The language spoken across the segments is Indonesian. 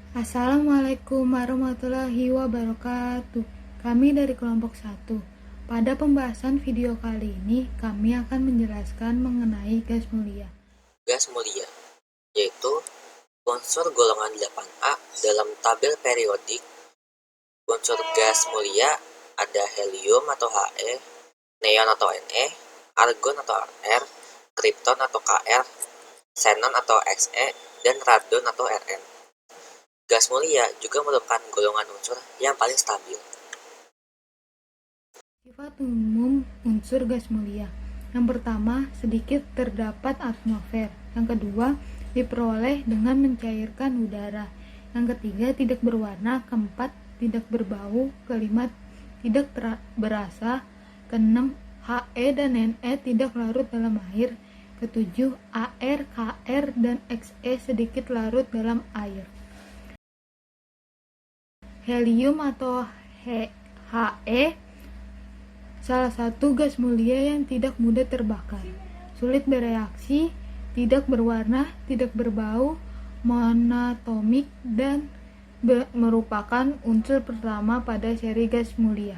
Assalamualaikum warahmatullahi wabarakatuh. Kami dari kelompok 1. Pada pembahasan video kali ini, kami akan menjelaskan mengenai gas mulia. Gas mulia, yaitu unsur golongan 8A dalam tabel periodik. Unsur gas mulia ada helium atau He, neon atau Ne, argon atau Ar, krypton atau Kr, xenon atau Xe, dan radon atau Rn. Gas mulia juga merupakan golongan unsur yang paling stabil. Sifat umum unsur gas mulia. Yang pertama, sedikit terdapat atmosfer. Yang kedua, diperoleh dengan mencairkan udara. Yang ketiga, tidak berwarna. Keempat, tidak berbau. Kelima, tidak berasa. Keenam, He dan Ne tidak larut dalam air. Ketujuh, Ar, Kr, dan Xe sedikit larut dalam air. Helium atau He salah satu gas mulia yang tidak mudah terbakar, sulit bereaksi, tidak berwarna, tidak berbau, monoatomik, dan merupakan unsur pertama pada seri gas mulia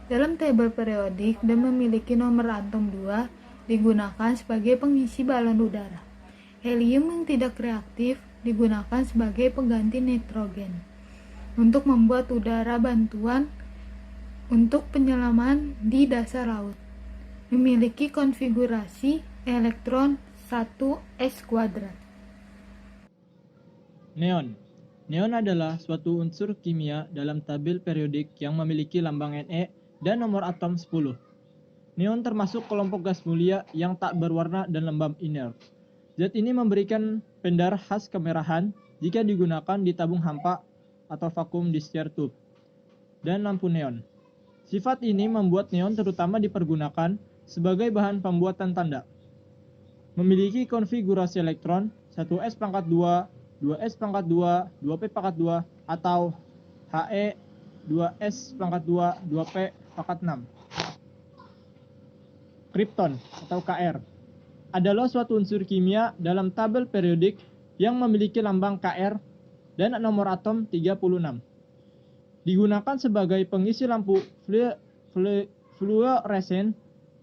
dalam tabel periodik dan memiliki nomor atom 2, digunakan sebagai pengisi balon udara. Helium yang tidak reaktif digunakan sebagai pengganti nitrogen untuk membuat udara bantuan untuk penyelaman di dasar laut. Memiliki konfigurasi elektron 1s². Neon. Neon adalah suatu unsur kimia dalam tabel periodik yang memiliki lambang Ne dan nomor atom 10. Neon termasuk kelompok gas mulia yang tak berwarna dan lembab inert. Zat ini memberikan pendar khas kemerahan jika digunakan di tabung hampa atau vacuum discharge tube dan lampu neon. Sifat ini membuat neon terutama dipergunakan sebagai bahan pembuatan tanda. Memiliki konfigurasi elektron 1s², 2s², 2p², atau He, 2s², 2p². Krypton atau Kr adalah suatu unsur kimia dalam tabel periodik yang memiliki lambang Kr dan nomor atom 36. Digunakan sebagai pengisi lampu fluoresen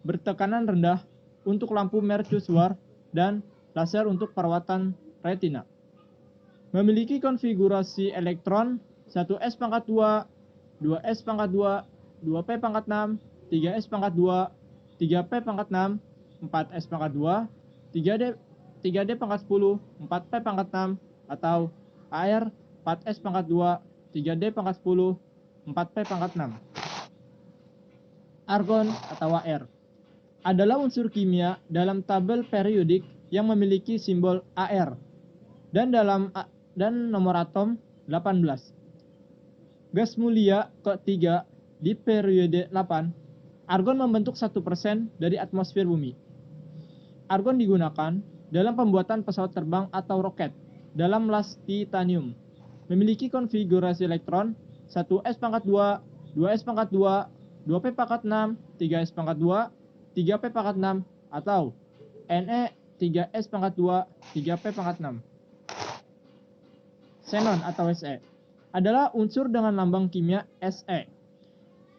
bertekanan rendah untuk lampu mercusuar dan laser untuk perawatan retina. Memiliki konfigurasi elektron 1s², 2s², 2p², 3s², 3p², 4s², 3d10, 4p², atau Ar 4s², 3d10, 4p². Argon atau Ar adalah unsur kimia dalam tabel periodik yang memiliki simbol Ar dan nomor atom 18. Gas mulia ketiga di periode 8, argon membentuk 1% dari atmosfer bumi. Argon digunakan dalam pembuatan pesawat terbang atau roket dalam las titanium. Memiliki konfigurasi elektron 1s², 2s², 2p², 3s², 3p², atau Ne 3s², 3p². Xenon atau Se adalah unsur dengan lambang kimia Se.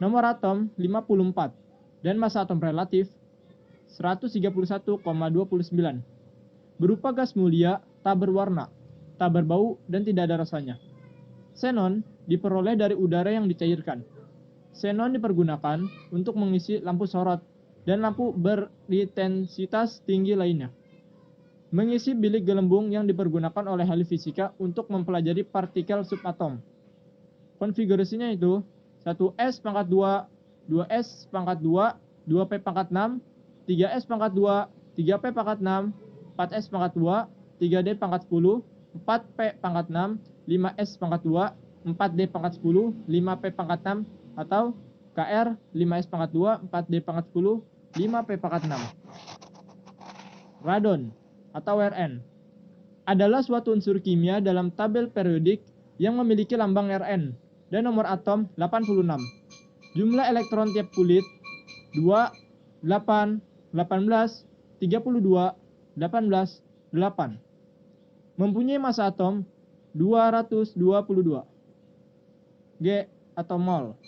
Nomor atom 54 dan massa atom relatif 131,29. Berupa gas mulia, tak berwarna, tak berbau, dan tidak ada rasanya. Xenon diperoleh dari udara yang dicairkan. Xenon dipergunakan untuk mengisi lampu sorot dan lampu berintensitas tinggi lainnya. Mengisi bilik gelembung yang dipergunakan oleh ahli fisika untuk mempelajari partikel subatom. Konfigurasinya itu 1s², 2s², 2p², 3s², 3p², 4s², 3d10, 4p², 5s², 4d10, 5p², atau Kr 5s², 4d10, 5p². Radon atau Rn adalah suatu unsur kimia dalam tabel periodik yang memiliki lambang Rn dan nomor atom 86. Jumlah elektron tiap kulit 2, 8, 18, 32, 18, 8. Mempunyai massa atom 222. G atau mol.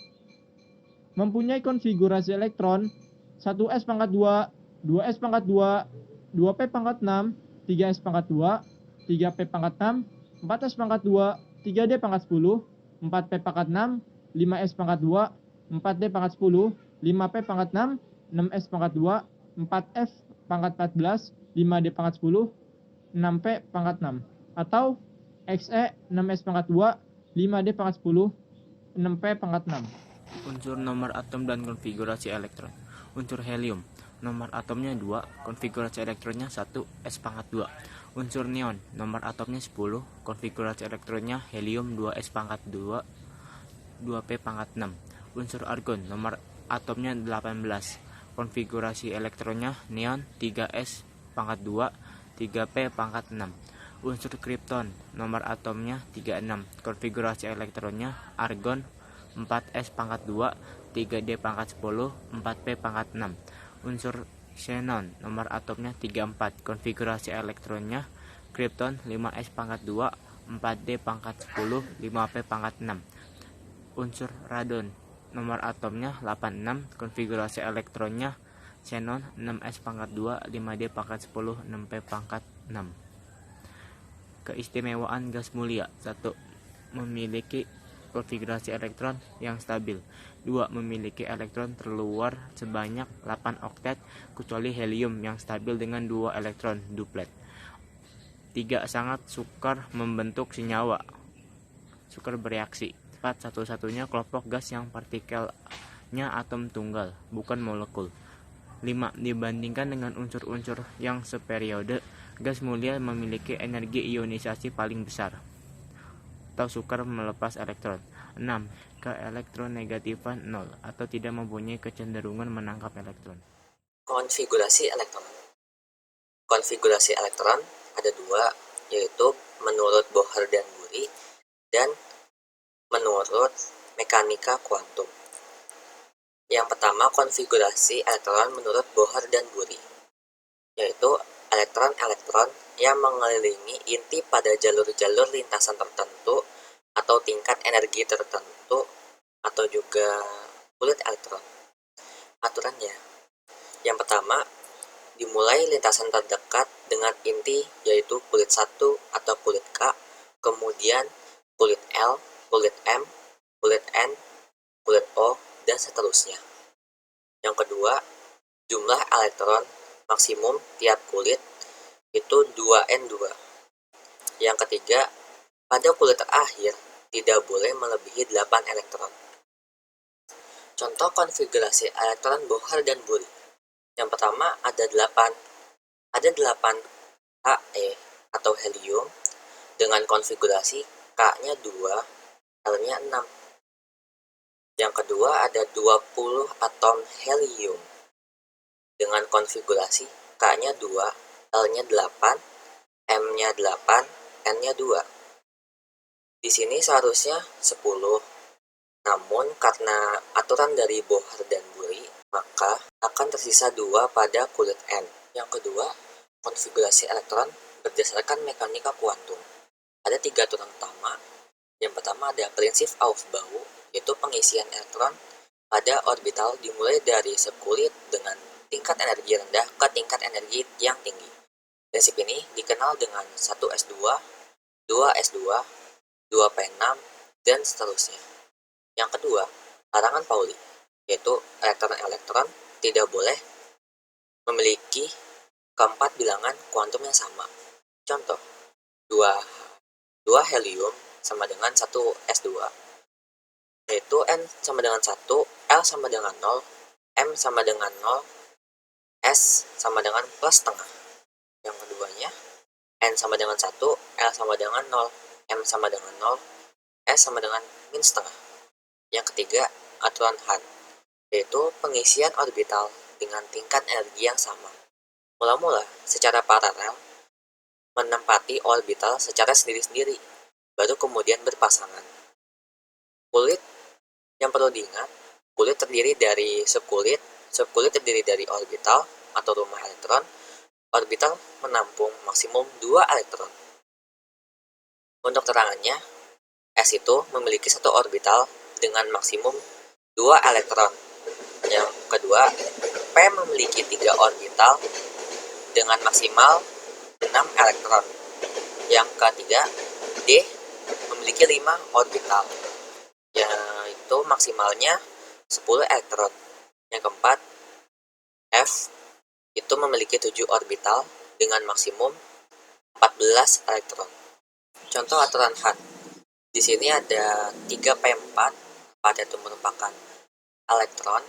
Mempunyai konfigurasi elektron 1s pangkat 2, 2s pangkat 2, 2p pangkat 6, 3s pangkat 2, 3p pangkat 6, 4s pangkat 2, 3d pangkat 10, 4p pangkat 6, 5s pangkat 2, 4d pangkat 10, 5p pangkat 6, 6s pangkat 2, 4f pangkat 14, 5d pangkat 10, 6p pangkat 6. Atau xe 6s pangkat 2, 5d pangkat 10, 6p pangkat 6. Unsur nomor atom dan konfigurasi elektron. Unsur helium, nomor atomnya 2, konfigurasi elektronnya 1, S pangkat 2. Unsur neon, nomor atomnya 10, konfigurasi elektronnya helium 2S pangkat 2, 2P pangkat 6. Unsur argon, nomor atomnya 18, konfigurasi elektronnya neon 3S pangkat 2, 3P pangkat 6. Unsur kripton, nomor atomnya 36, konfigurasi elektronnya argon 4S pangkat 2, 3D pangkat 10, 4P pangkat 6. Unsur xenon, nomor atomnya 34, konfigurasi elektronnya kripton 5S pangkat 2, 4D pangkat 10, 5P pangkat 6. Unsur radon, nomor atomnya 86, konfigurasi elektronnya xenon 6S pangkat 2, 5D pangkat 10, 6P pangkat 6. Keistimewaan gas mulia. 1. Memiliki konfigurasi elektron yang stabil. 2. Memiliki elektron terluar sebanyak 8 oktet kecuali helium yang stabil dengan 2 elektron duplet. 3. Sangat sukar membentuk senyawa. Sukar bereaksi. 4. Satu-satunya kelompok gas yang partikelnya atom tunggal, bukan molekul. 5. Dibandingkan dengan unsur-unsur yang seperiode, gas mulia memiliki energi ionisasi paling besar atau sukar melepas elektron. 6. Keelektronegatifan 0 atau tidak mempunyai kecenderungan menangkap elektron. Konfigurasi elektron. Konfigurasi elektron ada dua, yaitu menurut Bohr dan Bury dan menurut mekanika kuantum. Yang pertama, konfigurasi elektron menurut Bohr dan Bury, yaitu elektron-elektron yang mengelilingi inti pada jalur-jalur lintasan tertentu atau tingkat energi tertentu atau juga kulit elektron. Aturannya, yang pertama, dimulai lintasan terdekat dengan inti yaitu kulit 1 atau kulit K, kemudian kulit L, kulit M, kulit N, kulit O, dan seterusnya. Yang kedua, jumlah elektron maksimum tiap kulit itu 2N2. Yang ketiga, pada kulit terakhir tidak boleh melebihi 8 elektron. Contoh konfigurasi elektron Bohr dan Bury. Yang pertama ada 8 He atau helium dengan konfigurasi K-nya 2, L-nya 6. Yang kedua ada 20 atom helium dengan konfigurasi K-nya 2, L-nya 8, M-nya 8, N-nya 2. Di sini seharusnya 10. Namun karena aturan dari Bohr dan Bury, maka akan tersisa 2 pada kulit N. Yang kedua, konfigurasi elektron berdasarkan mekanika kuantum. Ada 3 aturan utama. Yang pertama ada prinsip Aufbau, yaitu pengisian elektron pada orbital dimulai dari sekulit dengan tingkat energi rendah ke tingkat energi yang tinggi. Prinsip ini dikenal dengan 1s2, 2s2, 2p6, dan seterusnya. Yang kedua, larangan Pauli, yaitu elektron-elektron tidak boleh memiliki keempat bilangan kuantum yang sama. Contoh, 2 helium sama dengan 1s2, yaitu N sama dengan 1, L sama dengan 0, M sama dengan 0, S sama dengan plus setengah. Yang keduanya, N sama dengan 1, L sama dengan 0, M sama dengan 0, S sama dengan min setengah. Yang ketiga, aturan Hahn, yaitu pengisian orbital dengan tingkat energi yang sama. Mula-mula secara paralel menempati orbital secara sendiri-sendiri, baru kemudian berpasangan. Kulit yang perlu diingat, kulit terdiri dari subkulit terdiri dari orbital atau rumah elektron. Orbital menampung maksimum 2 elektron. Untuk terangannya, S itu memiliki satu orbital dengan maksimum 2 elektron. Yang kedua, P memiliki 3 orbital dengan maksimal 6 elektron. Yang ketiga, D memiliki 5 orbital, yaitu maksimalnya 10 elektron. Yang keempat, F itu memiliki 7 orbital dengan maksimum 14 elektron. Contoh aturan Hahn. Di sini ada 3p4, itu merupakan elektron.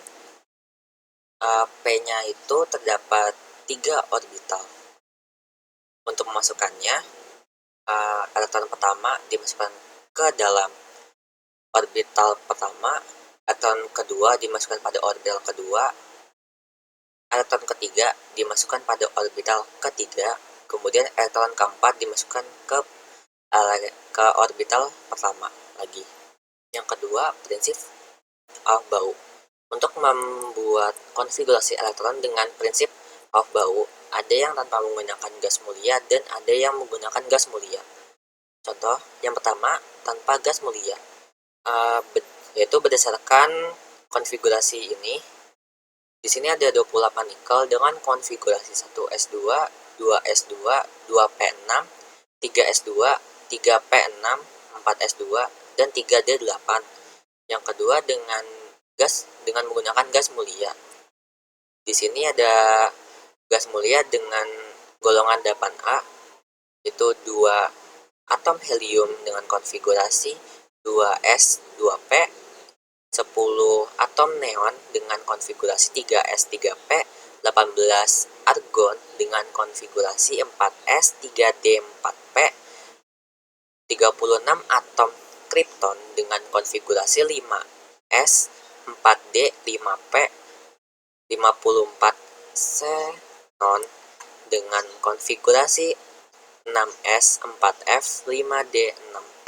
P-nya itu terdapat 3 orbital. Untuk memasukkannya, elektron pertama dimasukkan ke dalam orbital pertama, elektron kedua dimasukkan pada orbital kedua, elektron ketiga dimasukkan pada orbital ketiga, kemudian elektron keempat dimasukkan ke orbital pertama lagi. Yang kedua, prinsip Aufbau. Untuk membuat konfigurasi elektron dengan prinsip Aufbau, ada yang tanpa menggunakan gas mulia dan ada yang menggunakan gas mulia. Contoh, yang pertama, tanpa gas mulia, yaitu berdasarkan konfigurasi ini. Di sini ada 28 nikel dengan konfigurasi 1s2, 2s2, 2p6, 3s2, 3p6, 4s2, dan 3d8. Yang kedua dengan menggunakan gas mulia. Di sini ada gas mulia dengan golongan 8A, yaitu 2 atom helium dengan konfigurasi 2s, 2p, 10 atom neon dengan konfigurasi 3s, 3p, 18 argon dengan konfigurasi 4s, 3d, 4p, 36 atom krypton dengan konfigurasi 5s, 4d, 5p, 54 xenon dengan konfigurasi 6s, 4f, 5d, 6p,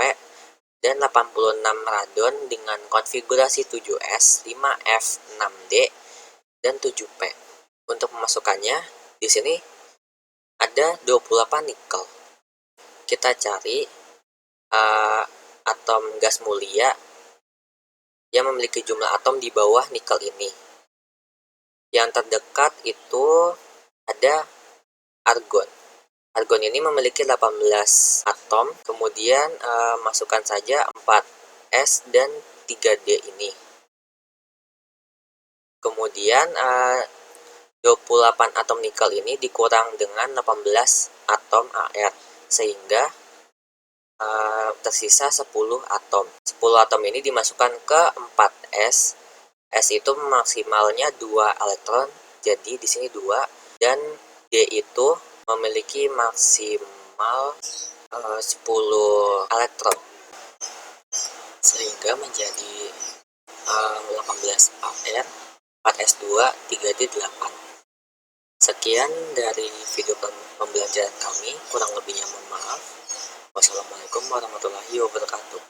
dan 86 radon dengan konfigurasi 7s, 5f, 6d, dan 7p. Untuk memasukkannya, di sini ada 28 nikel. Kita cari atom gas mulia yang memiliki jumlah atom di bawah nikel ini. Yang terdekat itu ada argon. Argon ini memiliki 18 atom, kemudian masukkan saja 4s dan 3d ini. Kemudian 28 atom nikel ini dikurang dengan 18 atom Ar, sehingga tersisa 10 atom. 10 atom ini dimasukkan ke 4s. S itu maksimalnya 2 elektron, jadi di sini 2, dan D itu memiliki maksimal 10 elektron, sehingga menjadi 18 Ar, 4s2, 3d8. Sekian dari video pembelajaran kami, kurang lebihnya mohon maaf. Wassalamualaikum warahmatullahi wabarakatuh.